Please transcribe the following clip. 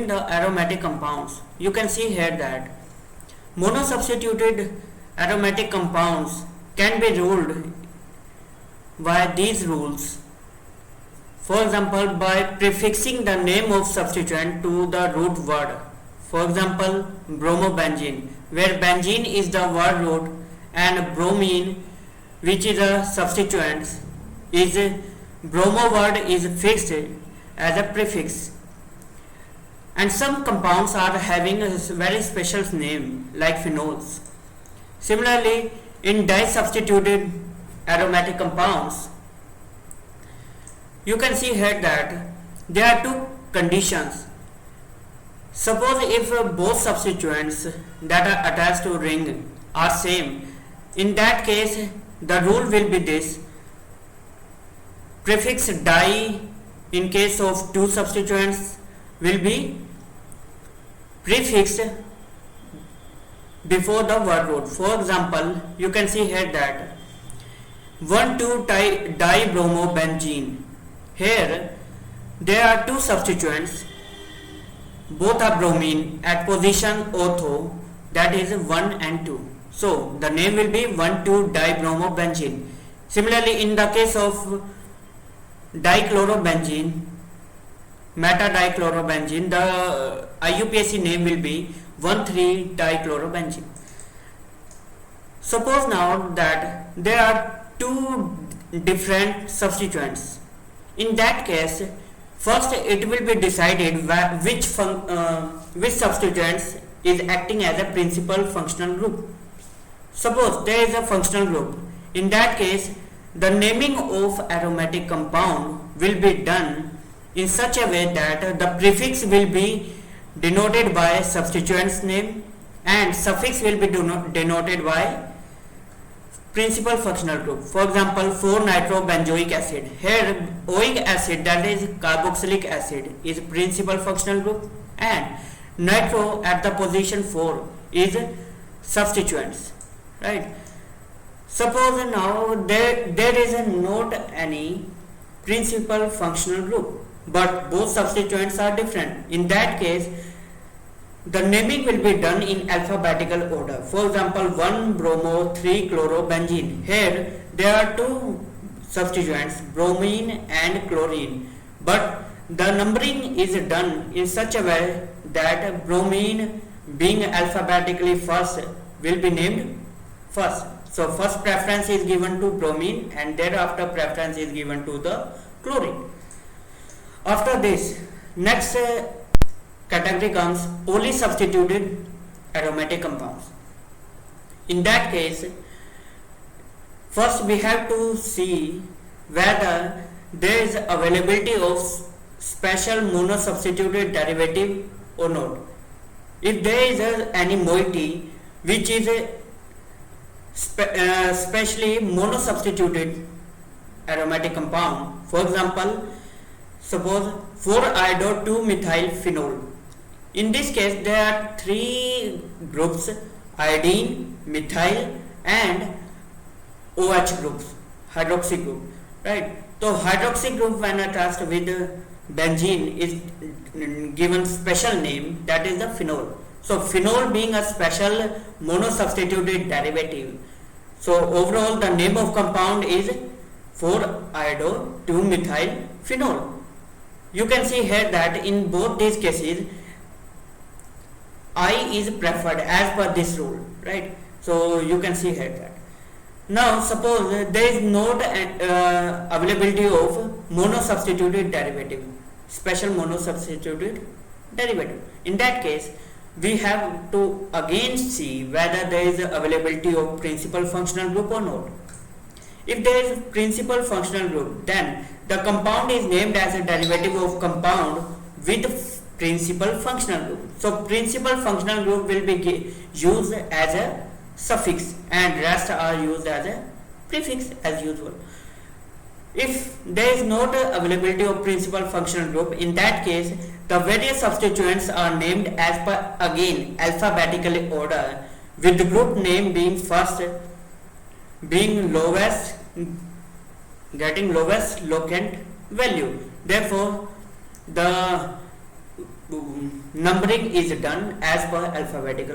Ruling the aromatic compounds. You can see here that monosubstituted aromatic compounds can be ruled by these rules. For example, by prefixing the name of substituent to the root word. For example, bromobenzene, where benzene is the word root and bromine, which is a substituent, is bromo word is fixed as a prefix. And some compounds are having a very special name like phenols. Similarly, in disubstituted aromatic compounds, you can see here that there are two conditions. Suppose if both substituents that are attached to ring are same, in that case the rule will be this: prefix di in case of two substituents will be prefixed before the word root. For example, you can see here that 1,2-dibromobenzene. Here there are two substituents, both are bromine at position ortho, that is 1 and 2. So the name will be 1,2-dibromobenzene. Similarly, in the case of dichlorobenzene, meta-dichlorobenzene, the IUPAC name will be 1,3-dichlorobenzene. Suppose now that there are two different substituents. In that case, first it will be decided which substituents is acting as a principal functional group. Suppose there is a functional group. In that case, the naming of aromatic compound will be done in such a way that the prefix will be denoted by substituent's name and suffix will be denoted by principal functional group. For example, 4-nitrobenzoic acid. Here oic acid, that is carboxylic acid, is principal functional group, and nitro at the position 4 is substituents, right? Suppose now there is not any principal functional group, but both substituents are different. In that case, the naming will be done in alphabetical order. For example, 1-bromo-3-chlorobenzene. Here there are two substituents, bromine and chlorine, but the numbering is done in such a way that bromine, being alphabetically first, will be named first. So first preference is given to bromine and thereafter preference is given to the chlorine. After this, next category comes polysubstituted aromatic compounds. In that case, first we have to see whether there is availability of special monosubstituted derivative or not. If there is any moiety which is specially monosubstituted aromatic compound, for example, suppose 4-iodo-2-methyl-phenol. In this case, there are three groups: iodine, methyl, and OH groups, hydroxy group, right? So hydroxy group when attached with benzene is given special name, that is the phenol. So phenol being a special monosubstituted derivative, so overall the name of compound is 4-iodo-2-methyl-phenol. You can see here that in both these cases I is preferred as per this rule, right? So you can see here that. Now suppose there is not availability of monosubstituted derivative, special monosubstituted derivative. In that case, we have to again see whether there is availability of principal functional group or not. If there is principal functional group, then the compound is named as a derivative of compound with principal functional group. So principal functional group will be used as a suffix and rest are used as a prefix as usual. If there is not availability of principal functional group, in that case the various substituents are named as per again alphabetical order, with the group name being first, being lowest, getting lowest locant value. Therefore the numbering is done as per alphabetical